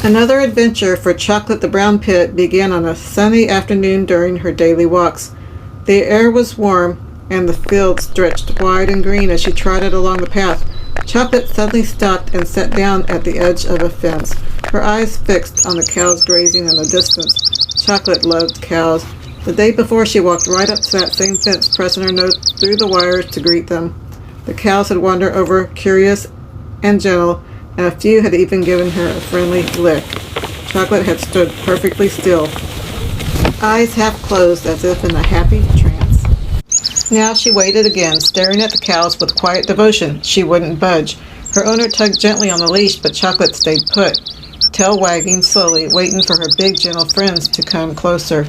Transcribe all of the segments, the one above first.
Another adventure for Chocolate the Brown Pit began on a sunny afternoon during her daily walks. The air was warm, and the fields stretched wide and green as she trotted along the path. Chocolate suddenly stopped and sat down at the edge of a fence, her eyes fixed on the cows grazing in the distance. Chocolate loved cows. The day before, she walked right up to that same fence, pressing her nose through the wires to greet them. The cows had wandered over, curious and gentle, and a few had even given her a friendly lick. Chocolate had stood perfectly still, eyes half closed as if in a happy trance. Now she waited again, staring at the cows with quiet devotion. She wouldn't budge. Her owner tugged gently on the leash, but Chocolate stayed put, tail wagging slowly, waiting for her big, gentle friends to come closer.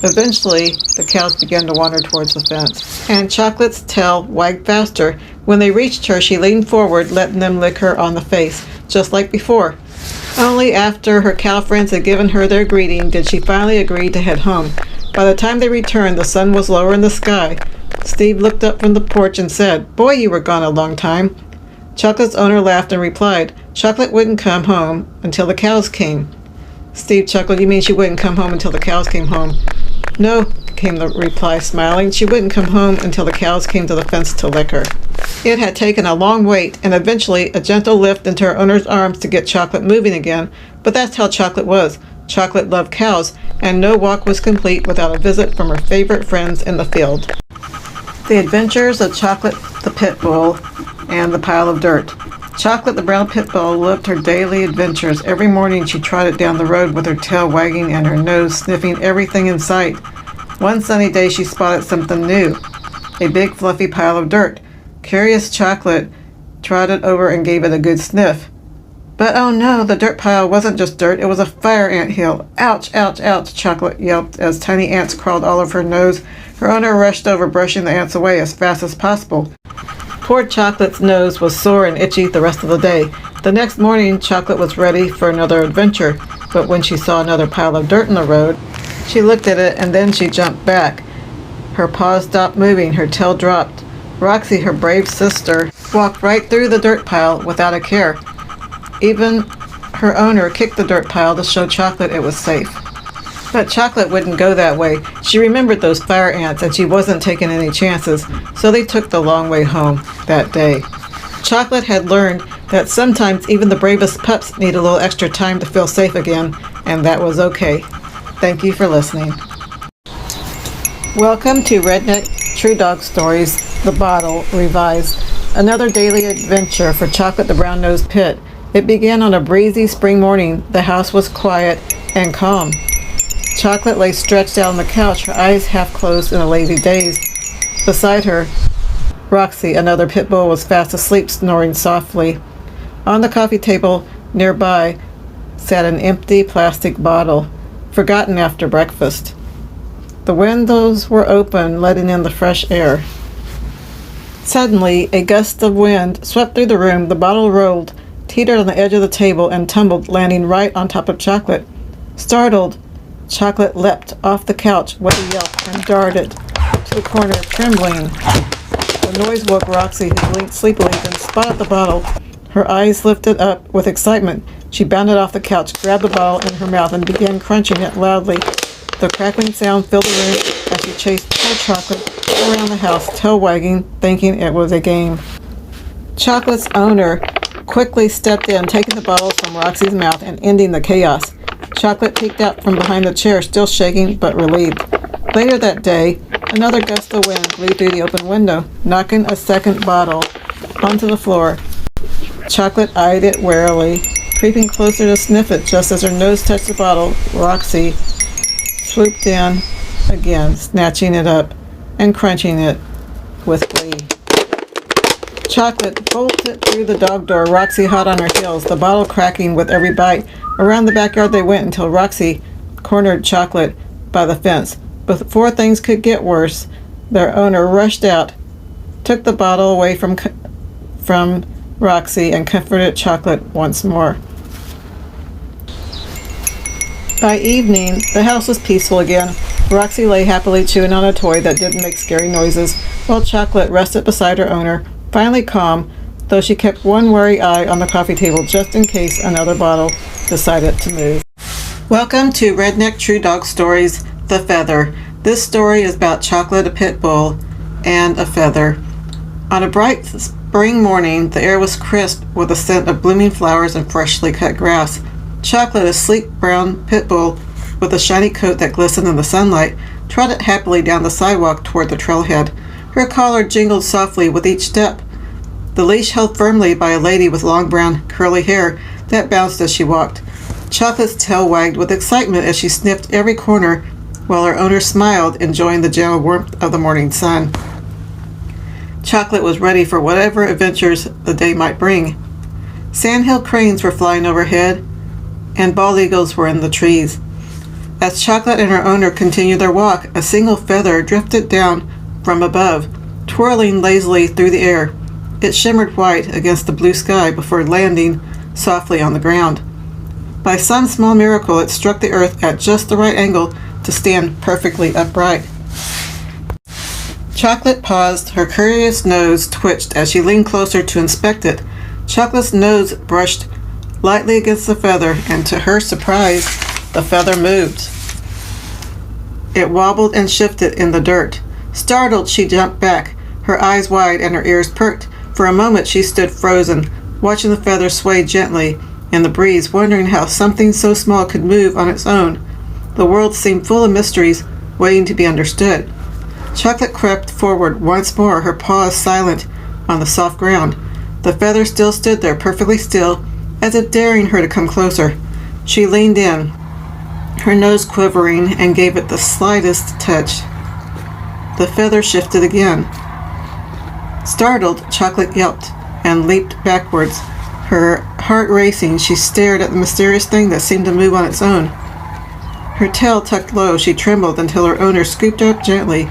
Eventually, the cows began to wander towards the fence, and Chocolate's tail wagged faster. When they reached her, she leaned forward, letting them lick her on the face, just like before. Only after her cow friends had given her their greeting did she finally agree to head home. By the time they returned, the sun was lower in the sky. Steve looked up from the porch and said, "Boy, you were gone a long time." Chocolate's owner laughed and replied, Chocolate wouldn't come home until the cows came. Steve chuckled, "You mean she wouldn't come home until the cows came home?" "No," came the reply, smiling. "She wouldn't come home until the cows came to the fence to lick her." It had taken a long wait and eventually a gentle lift into her owner's arms to get Chocolate moving again, but that's how Chocolate was. Chocolate loved cows, and no walk was complete without a visit from her favorite friends in the field. The Adventures of Chocolate the Pitbull and the Pile of Dirt. Chocolate the Brown Pitbull lived her daily adventures. Every morning she trotted down the road with her tail wagging and her nose sniffing everything in sight. One sunny day she spotted something new, a big fluffy pile of dirt. Curious Chocolate trotted over and gave it a good sniff. But oh no, the dirt pile wasn't just dirt, it was a fire ant hill. "Ouch, ouch, ouch," Chocolate yelped as tiny ants crawled all over her nose. Her owner rushed over, brushing the ants away as fast as possible. Poor Chocolate's nose was sore and itchy the rest of the day. The next morning, Chocolate was ready for another adventure, but when she saw another pile of dirt in the road, she looked at it and then she jumped back. Her paws stopped moving, her tail dropped. Roxy, her brave sister, walked right through the dirt pile without a care. Even her owner kicked the dirt pile to show Chocolate it was safe. But Chocolate wouldn't go that way. She remembered those fire ants and she wasn't taking any chances, so they took the long way home that day. Chocolate had learned that sometimes even the bravest pups need a little extra time to feel safe again, and that was okay. Thank you for listening. Welcome to Redneck True Dog Stories, The Bottle, Revised. Another daily adventure for Chocolate the Brown-Nosed Pit. It began on a breezy spring morning. The house was quiet and calm. Chocolate lay stretched out on the couch, her eyes half closed in a lazy daze. Beside her, Roxy, another pit bull, was fast asleep, snoring softly. On the coffee table nearby sat an empty plastic bottle, forgotten after breakfast. The windows were open, letting in the fresh air. Suddenly, a gust of wind swept through the room. The bottle rolled, teetered on the edge of the table, and tumbled, landing right on top of Chocolate. Startled, Chocolate leapt off the couch with a yelp and darted to the corner, trembling. The noise woke Roxy, who blinked sleepily, then spotted the bottle. Her eyes lifted up with excitement. She bounded off the couch, grabbed the bottle in her mouth, and began crunching it loudly. The crackling sound filled the room as she chased poor Chocolate around the house, tail wagging, thinking it was a game. Chocolate's owner quickly stepped in, taking the bottle from Roxy's mouth and ending the chaos. Chocolate peeked out from behind the chair, still shaking but relieved. Later that day, another gust of wind blew through the open window, knocking a second bottle onto the floor. Chocolate eyed it warily, creeping closer to sniff it. Just as her nose touched the bottle, Roxy swooped in again, snatching it up and crunching it with glee. Chocolate bolted through the dog door, Roxy hot on her heels, the bottle cracking with every bite. Around the backyard they went until Roxy cornered Chocolate by the fence. Before things could get worse, their owner rushed out, took the bottle away from Roxy, and comforted Chocolate once more. By evening, the house was peaceful again. Roxy lay happily chewing on a toy that didn't make scary noises, while Chocolate rested beside her owner. Finally calm, though she kept one wary eye on the coffee table just in case another bottle decided to move. Welcome to Redneck True Dog Stories, The Feather. This story is about Chocolate the Pitbull and a feather. On a bright spring morning, the air was crisp with the scent of blooming flowers and freshly cut grass. Chocolate, a sleek brown pit bull with a shiny coat that glistened in the sunlight, trotted happily down the sidewalk toward the trailhead. Her collar jingled softly with each step, the leash held firmly by a lady with long brown curly hair that bounced as she walked. Chocolate's tail wagged with excitement as she sniffed every corner, while her owner smiled, enjoying the gentle warmth of the morning sun. Chocolate was ready for whatever adventures the day might bring. Sandhill cranes were flying overhead, and bald eagles were in the trees. As Chocolate and her owner continued their walk, a single feather drifted down from above, twirling lazily through the air. It shimmered white against the blue sky before landing softly on the ground. By some small miracle, it struck the earth at just the right angle to stand perfectly upright. Chocolate paused. Her curious nose twitched as she leaned closer to inspect it. Chocolate's nose brushed lightly against the feather, and to her surprise, the feather moved. It wobbled and shifted in the dirt. Startled, she jumped back, her eyes wide and her ears perked. For a moment she stood frozen, watching the feather sway gently in the breeze, wondering how something so small could move on its own. The world seemed full of mysteries waiting to be understood. Chocolate crept forward once more, her paws silent on the soft ground. The feather still stood there, perfectly still, as if daring her to come closer. She leaned in, her nose quivering, and gave it the slightest touch. The feather shifted again. Startled, Chocolate yelped and leaped backwards. Her heart racing, she stared at the mysterious thing that seemed to move on its own. Her tail tucked low, she trembled until her owner scooped her up gently.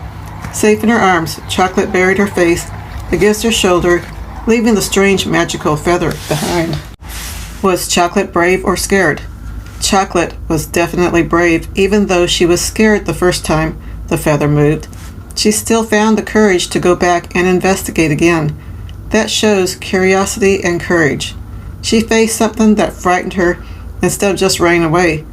Safe in her arms, Chocolate buried her face against her shoulder, leaving the strange magical feather behind. Was Chocolate brave or scared? Chocolate was definitely brave, even though she was scared the first time the feather moved. She still found the courage to go back and investigate again. That shows curiosity and courage. She faced something that frightened her instead of just running away.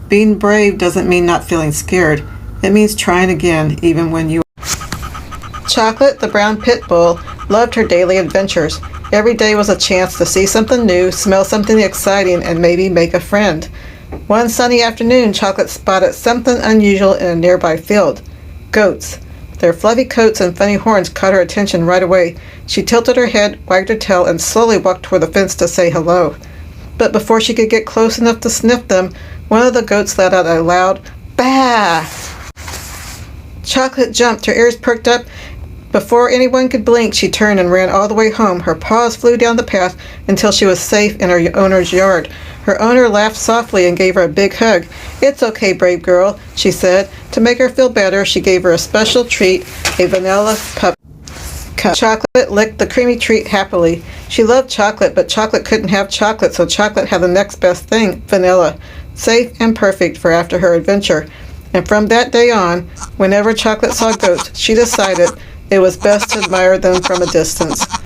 Being brave doesn't mean not feeling scared. It means trying again, even when you are. Chocolate, the brown pit bull, loved her daily adventures. Every day was a chance to see something new, smell something exciting, and maybe make a friend. One sunny afternoon, Chocolate spotted something unusual in a nearby field. Goats. Their fluffy coats and funny horns caught her attention right away. She tilted her head, wagged her tail, and slowly walked toward the fence to say hello. But before she could get close enough to sniff them, one of the goats let out a loud "Bah!" Chocolate jumped, her ears perked up. Before anyone could blink, she turned and ran all the way home. Her paws flew down the path until she was safe in her owner's yard. Her owner laughed softly and gave her a big hug. "It's okay, brave girl," she said. To make her feel better, she gave her a special treat, a vanilla cup. Chocolate licked the creamy treat happily. She loved chocolate, but Chocolate couldn't have chocolate, so Chocolate had the next best thing, vanilla. Safe and perfect for after her adventure. And from that day on, whenever Chocolate saw goats, she decided it was best to admire them from a distance.